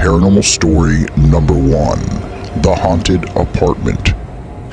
Paranormal Story number 1, The Haunted Apartment.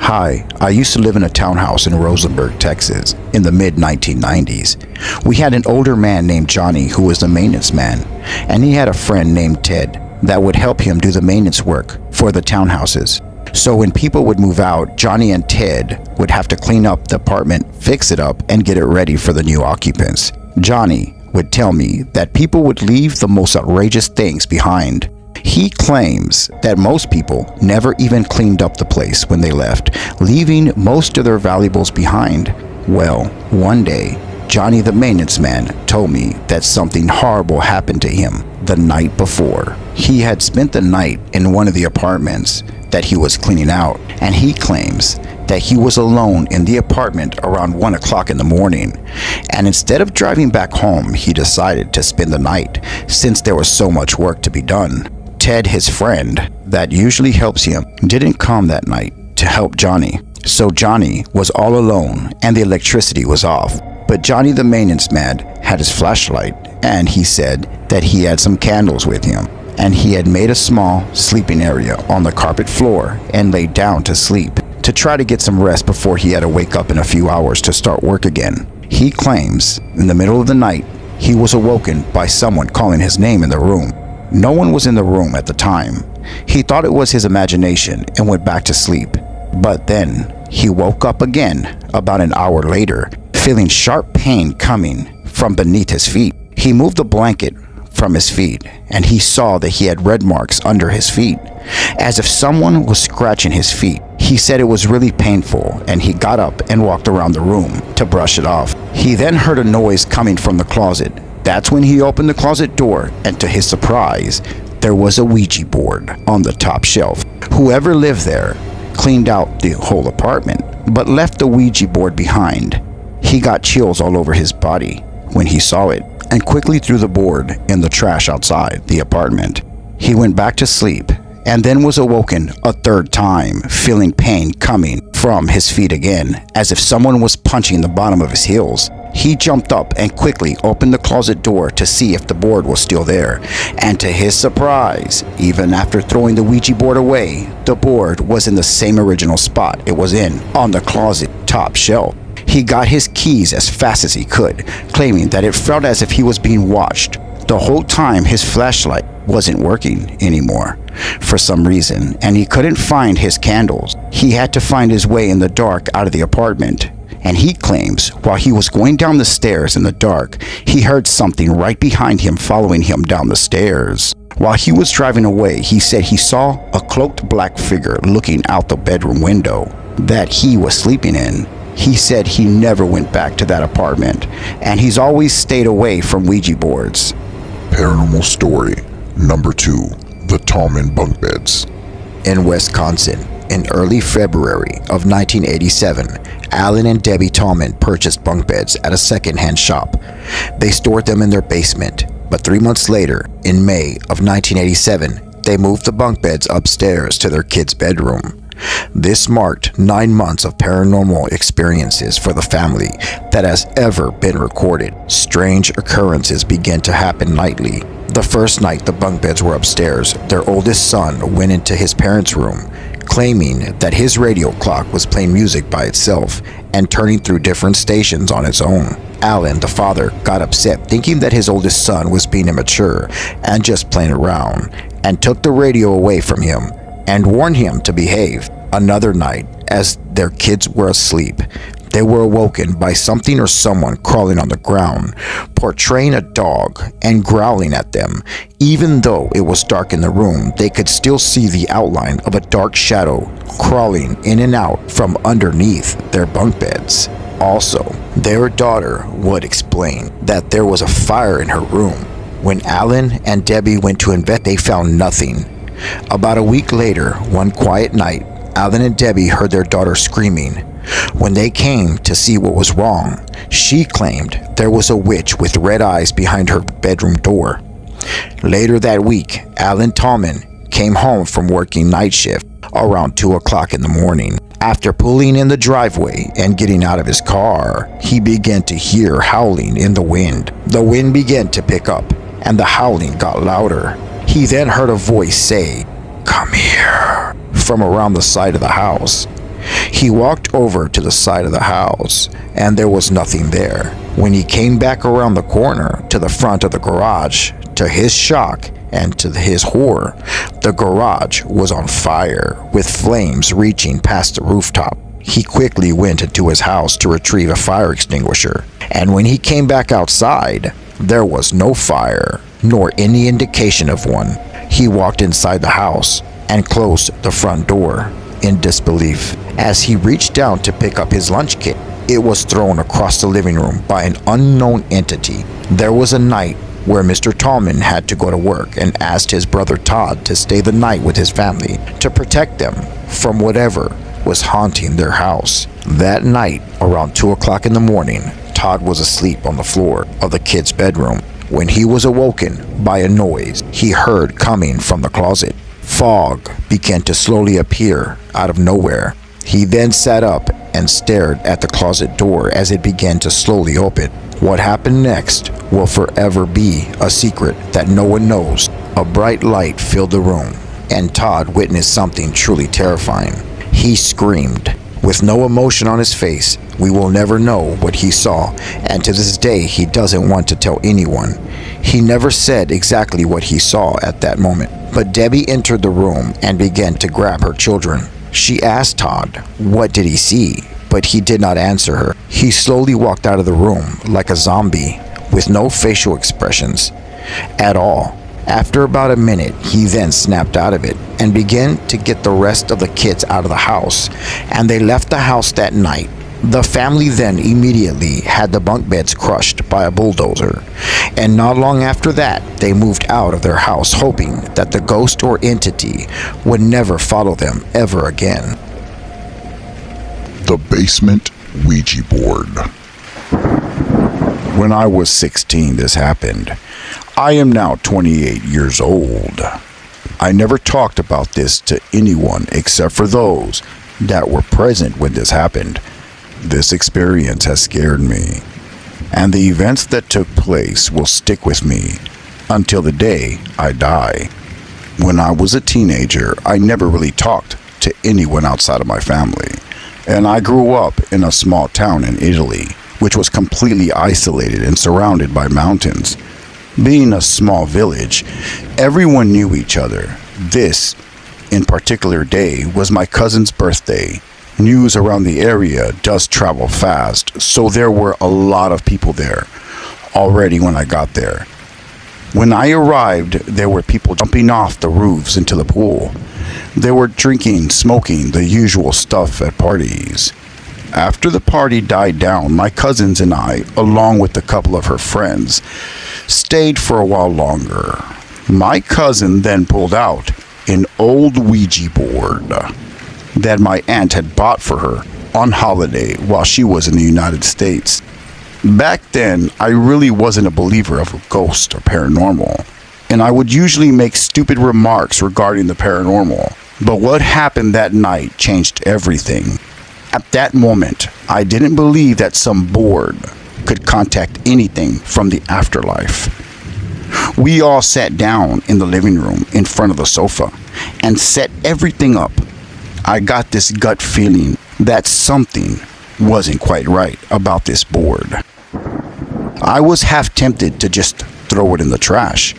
Hi, I used to live in a townhouse in Rosenberg, Texas, in the mid-1990s. We had an older man named Johnny who was the maintenance man, and he had a friend named Ted that would help him do the maintenance work for the townhouses. So when people would move out, Johnny and Ted would have to clean up the apartment, fix it up, and get it ready for the new occupants. Johnny would tell me that people would leave the most outrageous things behind. He claims that most people never even cleaned up the place when they left, leaving most of their valuables behind. Well, one day, Johnny the maintenance man told me that something horrible happened to him the night before. He had spent the night in one of the apartments that he was cleaning out, and he claims that he was alone in the apartment around 1 o'clock in the morning, and instead of driving back home, he decided to spend the night since there was so much work to be done. Ted, his friend that usually helps him, didn't come that night to help Johnny, so Johnny was all alone and the electricity was off. But Johnny the maintenance man had his flashlight, and he said that he had some candles with him, and he had made a small sleeping area on the carpet floor and laid down to sleep to try to get some rest before he had to wake up in a few hours to start work again. He claims in the middle of the night he was awoken by someone calling his name in the room. No one was in the room at the time. He thought it was his imagination and went back to sleep. But then he woke up again about an hour later, feeling sharp pain coming from beneath his feet. He moved the blanket from his feet, and he saw that he had red marks under his feet, as if someone was scratching his feet. He said it was really painful, and he got up and walked around the room to brush it off. He then heard a noise coming from the closet. That's when he opened the closet door, and to his surprise, there was a Ouija board on the top shelf. Whoever lived there cleaned out the whole apartment, but left the Ouija board behind. He got chills all over his body when he saw it, and quickly threw the board in the trash outside the apartment. He went back to sleep, and then was awoken a third time, feeling pain coming from his feet again, as if someone was punching the bottom of his heels. He jumped up and quickly opened the closet door to see if the board was still there, and to his surprise, even after throwing the Ouija board away, the board was in the same original spot it was in, on the closet top shelf. He got his keys as fast as he could, claiming that it felt as if he was being watched. The whole time his flashlight wasn't working anymore for some reason, and he couldn't find his candles. He had to find his way in the dark out of the apartment. And he claims while he was going down the stairs in the dark, he heard something right behind him following him down the stairs. While he was driving away, he said he saw a cloaked black figure looking out the bedroom window that he was sleeping in. He said he never went back to that apartment, and he's always stayed away from Ouija boards. Paranormal Story number 2, The Tallman Bunk Beds. In Wisconsin, in early February of 1987, Alan and Debbie Tallman purchased bunk beds at a second-hand shop. They stored them in their basement, but 3 months later, in May of 1987, they moved the bunk beds upstairs to their kids' bedroom. This marked 9 months of paranormal experiences for the family that has ever been recorded. Strange occurrences began to happen nightly. The first night the bunk beds were upstairs, their oldest son went into his parents' room, claiming that his radio clock was playing music by itself and turning through different stations on its own. Alan, the father, got upset, thinking that his oldest son was being immature and just playing around, and took the radio away from him and warned him to behave. Another night, as their kids were asleep, they were awoken by something or someone crawling on the ground, portraying a dog and growling at them. Even though it was dark in the room, they could still see the outline of a dark shadow crawling in and out from underneath their bunk beds. Also, their daughter would explain that there was a fire in her room. When Alan and Debbie went to investigate, they found nothing. About a week later, one quiet night, Alan and Debbie heard their daughter screaming. When they came to see what was wrong, she claimed there was a witch with red eyes behind her bedroom door. Later that week, Alan Tallman came home from working night shift around 2 o'clock in the morning. After pulling in the driveway and getting out of his car, he began to hear howling in the wind. The wind began to pick up, and the howling got louder. He then heard a voice say, "Come here," from around the side of the house. He walked over to the side of the house, and there was nothing there. When he came back around the corner to the front of the garage, to his shock and to his horror, the garage was on fire, with flames reaching past the rooftop. He quickly went into his house to retrieve a fire extinguisher, and when he came back outside, there was no fire, nor any indication of one. He walked inside the house and closed the front door in disbelief. As he reached down to pick up his lunch kit, it was thrown across the living room by an unknown entity. There was a night where Mr. Tallman had to go to work and asked his brother Todd to stay the night with his family to protect them from whatever was haunting their house. That night, around 2 o'clock in the morning, Todd was asleep on the floor of the kid's bedroom when he was awoken by a noise he heard coming from the closet. Fog began to slowly appear out of nowhere. He then sat up and stared at the closet door as it began to slowly open. What happened next will forever be a secret that no one knows. A bright light filled the room, and Todd witnessed something truly terrifying. He screamed. With no emotion on his face, we will never know what he saw, and to this day he doesn't want to tell anyone. He never said exactly what he saw at that moment, but Debbie entered the room and began to grab her children. She asked Todd, what did he see? But he did not answer her. He slowly walked out of the room like a zombie, with no facial expressions at all. After about a minute, he then snapped out of it and began to get the rest of the kids out of the house, and they left the house that night. The family then immediately had the bunk beds crushed by a bulldozer, and not long after that, they moved out of their house hoping that the ghost or entity would never follow them ever again. The Basement Ouija Board. When I was 16, this happened. I am now 28 years old. I never talked about this to anyone except for those that were present when this happened. This experience has scared me, and the events that took place will stick with me until the day I die. When I was a teenager, I never really talked to anyone outside of my family, and I grew up in a small town in Italy, which was completely isolated and surrounded by mountains. Being a small village, everyone knew each other. This, in particular day, was my cousin's birthday. News around the area does travel fast, so there were a lot of people there already when I got there. When I arrived, there were people jumping off the roofs into the pool. They were drinking, smoking, the usual stuff at parties. After the party died down, my cousins and I, along with a couple of her friends, stayed for a while longer. My cousin then pulled out an old Ouija board that my aunt had bought for her on holiday while she was in the United States. Back then, I really wasn't a believer of a ghost or paranormal, and I would usually make stupid remarks regarding the paranormal. But what happened that night changed everything. At that moment, I didn't believe that some board could contact anything from the afterlife. We all sat down in the living room in front of the sofa and set everything up. I got this gut feeling that something wasn't quite right about this board. I was half tempted to just throw it in the trash.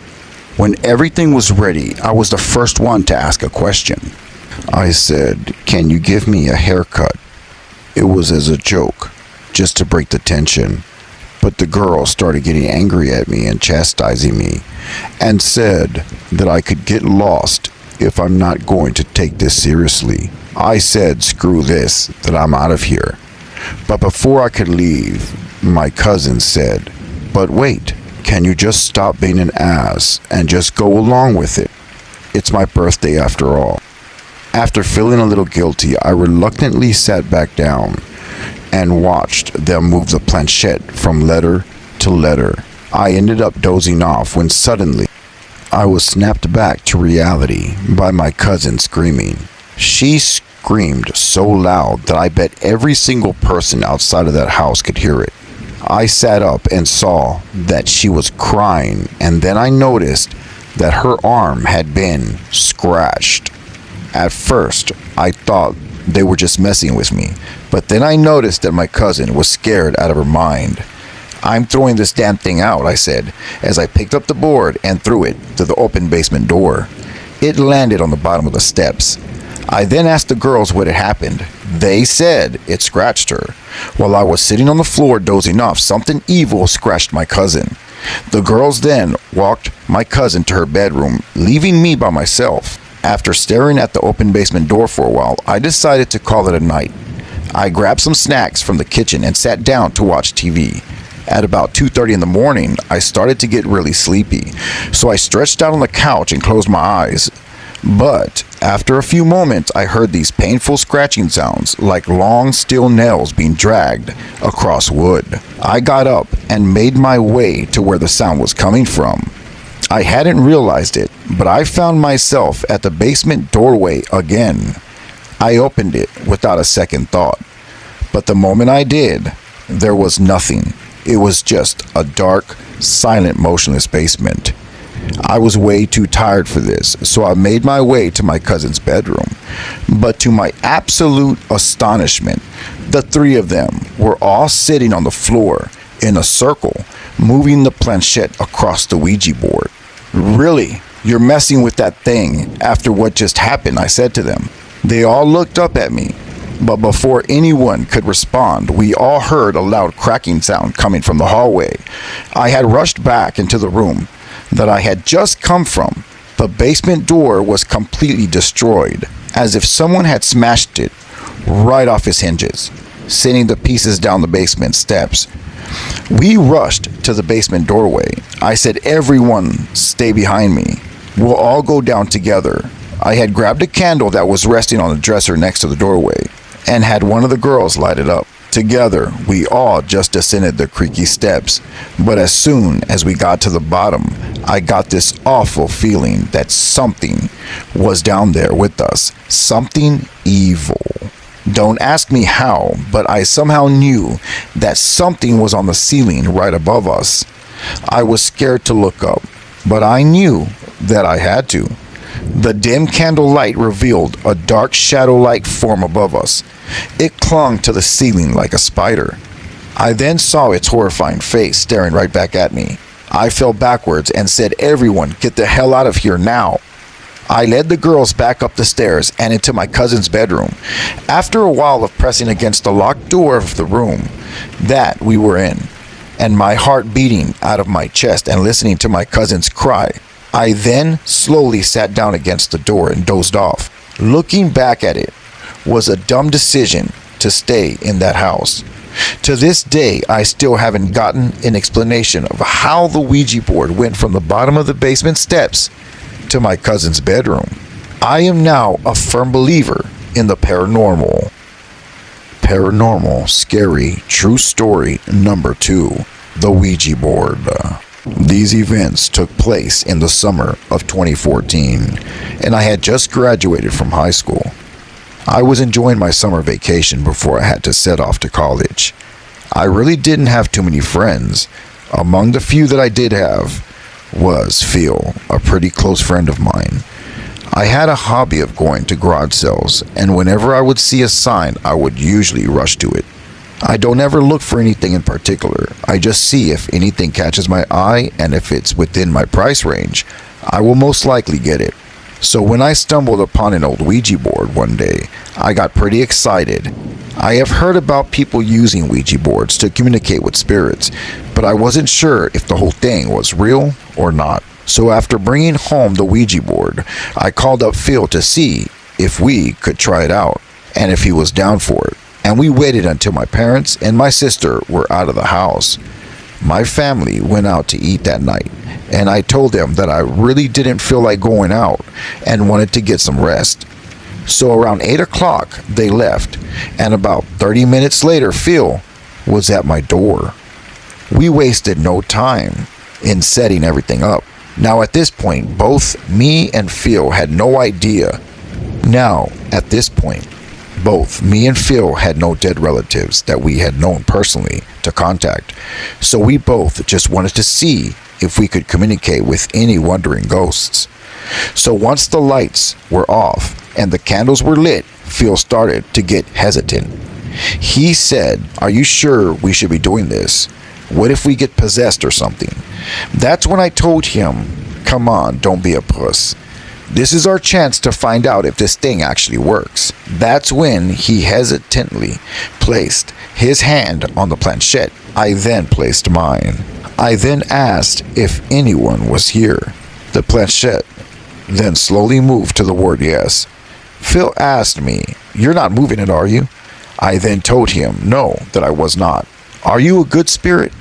When everything was ready, I was the first one to ask a question. I said, "Can you give me a haircut?" It was as a joke, just to break the tension. But the girl started getting angry at me and chastising me, and said that I could get lost if I'm not going to take this seriously. I said, screw this, that I'm out of here. But before I could leave, my cousin said, "But wait, can you just stop being an ass and just go along with it? It's my birthday after all." After feeling a little guilty, I reluctantly sat back down and watched them move the planchette from letter to letter. I ended up dozing off when suddenly I was snapped back to reality by my cousin screaming. She screamed so loud that I bet every single person outside of that house could hear it. I sat up and saw that she was crying, and then I noticed that her arm had been scratched. At first, I thought they were just messing with me, but then I noticed that my cousin was scared out of her mind. "I'm throwing this damn thing out," I said, as I picked up the board and threw it to the open basement door. It landed on the bottom of the steps. I then asked the girls what had happened. They said it scratched her. While I was sitting on the floor dozing off, something evil scratched my cousin. The girls then walked my cousin to her bedroom, leaving me by myself. After staring at the open basement door for a while, I decided to call it a night. I grabbed some snacks from the kitchen and sat down to watch TV. At about 2:30 in the morning, I started to get really sleepy, so I stretched out on the couch and closed my eyes. But after a few moments, I heard these painful scratching sounds, like long steel nails being dragged across wood. I got up and made my way to where the sound was coming from. I hadn't realized it, but I found myself at the basement doorway again. I opened it without a second thought, but the moment I did, there was nothing. It was just a dark, silent, motionless basement. I was way too tired for this, so I made my way to my cousin's bedroom. But to my absolute astonishment, the three of them were all sitting on the floor in a circle, moving the planchette across the Ouija board. "Really? You're messing with that thing after what just happened?" I said to them. They all looked up at me, but before anyone could respond, we all heard a loud cracking sound coming from the hallway. I had rushed back into the room that I had just come from. The basement door was completely destroyed, as if someone had smashed it right off its hinges, sending the pieces down the basement steps. We rushed to the basement doorway. I said, "Everyone, stay behind me. We'll all go down together." I had grabbed a candle that was resting on the dresser next to the doorway and had one of the girls light it up. Together, we all just descended the creaky steps, but as soon as we got to the bottom, I got this awful feeling that something was down there with us, something evil. Don't ask me how, but I somehow knew that something was on the ceiling right above us. I was scared to look up, but I knew that I had to. The dim candle light revealed a dark shadow-like form above us. It clung to the ceiling like a spider. I then saw its horrifying face staring right back at me. I fell backwards and said, "Everyone, get the hell out of here now." I led the girls back up the stairs and into my cousin's bedroom. After a while of pressing against the locked door of the room that we were in, and my heart beating out of my chest and listening to my cousin's cry, I then slowly sat down against the door and dozed off. Looking back at it was a dumb decision to stay in that house. To this day, I still haven't gotten an explanation of how the Ouija board went from the bottom of the basement steps to my cousin's bedroom. I am now a firm believer in the paranormal. Paranormal Scary True Story number 2, the Ouija board. These events took place in the summer of 2014, and I had just graduated from high school. I was enjoying my summer vacation before I had to set off to college. I really didn't have too many friends. Among the few that I did have was Phil, a pretty close friend of mine. I had a hobby of going to garage sales, and whenever I would see a sign, I would usually rush to it. I don't ever look for anything in particular. I just see if anything catches my eye, and if it's within my price range, I will most likely get it. So when I stumbled upon an old Ouija board one day, I got pretty excited. I have heard about people using Ouija boards to communicate with spirits, but I wasn't sure if the whole thing was real or not. So after bringing home the Ouija board, I called up Phil to see if we could try it out and if he was down for it. And we waited until my parents and my sister were out of the house. My family went out to eat that night, and I told them that I really didn't feel like going out and wanted to get some rest. So around 8 o'clock, they left, and about 30 minutes later, Phil was at my door. We wasted no time in setting everything up. Now at this point, both me and Phil had no idea. Both me and Phil had no dead relatives that we had known personally to contact. So we both just wanted to see if we could communicate with any wandering ghosts. So once the lights were off and the candles were lit, Phil started to get hesitant. He said, "Are you sure we should be doing this? What if we get possessed or something?" That's when I told him, "Come on, don't be a puss. This is our chance to find out if this thing actually works." That's when he hesitantly placed his hand on the planchette. I then placed mine. I then asked if anyone was here. The planchette then slowly moved to the word yes. Phil asked me, "You're not moving it, are you?" I then told him no, that I was not. "Are you a good spirit?"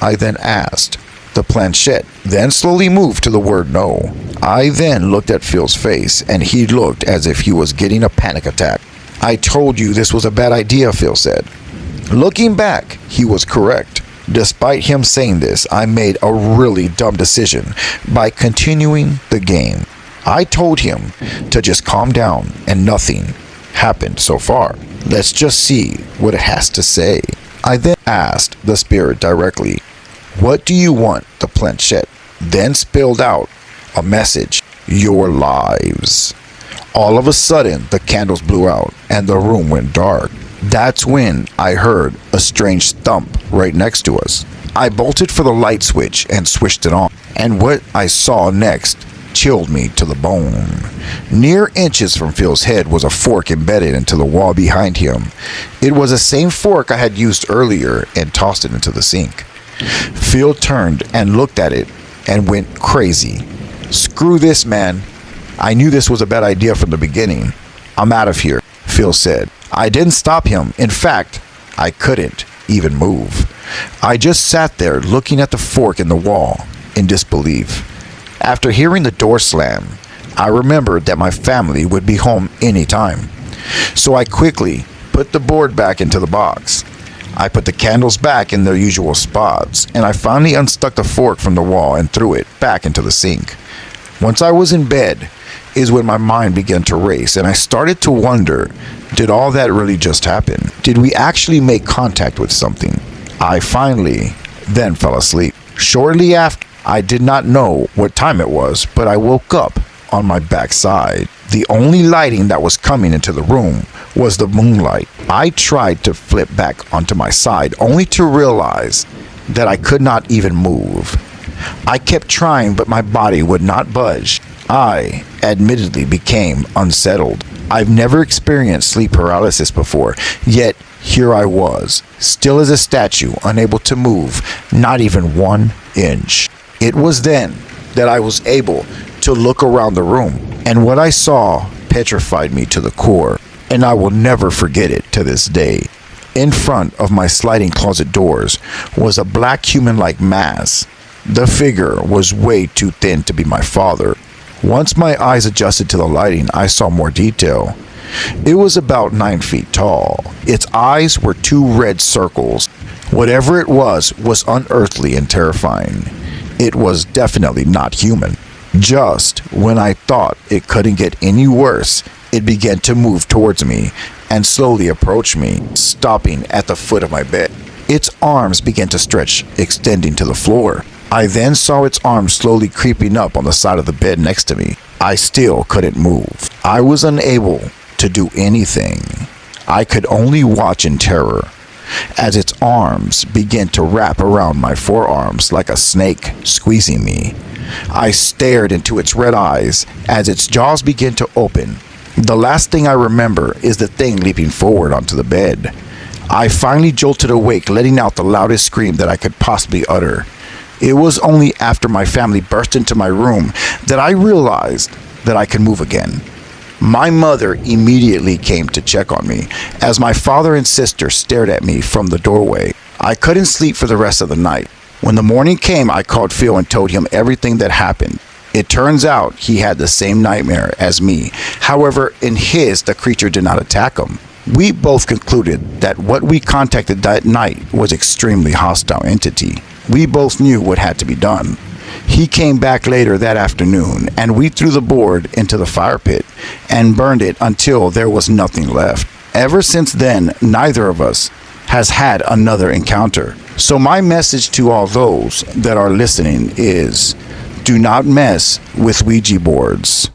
I then asked. The planchette then slowly moved to the word no. I then looked at Phil's face, and he looked as if he was getting a panic attack. "I told you this was a bad idea," Phil said. Looking back, he was correct. Despite him saying this, I made a really dumb decision by continuing the game. I told him to just calm down, and nothing happened so far. Let's just see what it has to say. I then asked the spirit directly, "What do you want?" The planchette then spelled out a message: "Your lives." All of a sudden, the candles blew out and the room went dark. That's when I heard a strange thump right next to us. I bolted for the light switch and switched it on, and what I saw next chilled me to the bone. Near inches from Phil's head was a fork embedded into the wall behind him. It was the same fork I had used earlier and tossed it into the sink. Phil turned and looked at it and went crazy. "Screw this, man. I knew this was a bad idea from the beginning. I'm out of here," Phil said. I didn't stop him. In fact, I couldn't even move. I just sat there looking at the fork in the wall in disbelief. After hearing the door slam, I remembered that my family would be home any time. So I quickly put the board back into the box. I put the candles back in their usual spots, and I finally unstuck the fork from the wall and threw it back into the sink. Once I was in bed is when my mind began to race, and I started to wonder, did all that really just happen? Did we actually make contact with something? I finally then fell asleep. Shortly after, I did not know what time it was, but I woke up on my backside. The only lighting that was coming into the room was the moonlight. I tried to flip back onto my side, only to realize that I could not even move. I kept trying, but my body would not budge. I admittedly became unsettled. I've never experienced sleep paralysis before, yet here I was, still as a statue, unable to move, not even 1 inch. It was then that I was able to look around the room, and what I saw petrified me to the core, and I will never forget it to this day. In front of my sliding closet doors was a black human-like mass. The figure was way too thin to be my father. Once my eyes adjusted to the lighting, I saw more detail. It was about 9 feet tall. Its eyes were 2 red circles. Whatever it was unearthly and terrifying. It was definitely not human. Just when I thought it couldn't get any worse, it began to move towards me and slowly approach me, stopping at the foot of my bed. Its arms began to stretch, extending to the floor. I then saw its arms slowly creeping up on the side of the bed next to me. I still couldn't move. I was unable to do anything. I could only watch in terror as its arms began to wrap around my forearms like a snake, squeezing me. I stared into its red eyes as its jaws began to open. The last thing I remember is the thing leaping forward onto the bed. I finally jolted awake, letting out the loudest scream that I could possibly utter. It was only after my family burst into my room that I realized that I could move again. My mother immediately came to check on me as my father and sister stared at me from the doorway. I couldn't sleep for the rest of the night. When the morning came, I called Phil and told him everything that happened. It turns out he had the same nightmare as me. However, in his, the creature did not attack him. We both concluded that what we contacted that night was extremely hostile entity. We both knew what had to be done. He came back later that afternoon, and we threw the board into the fire pit and burned it until there was nothing left. Ever since then, neither of us has had another encounter. So my message to all those that are listening is, do not mess with Ouija boards.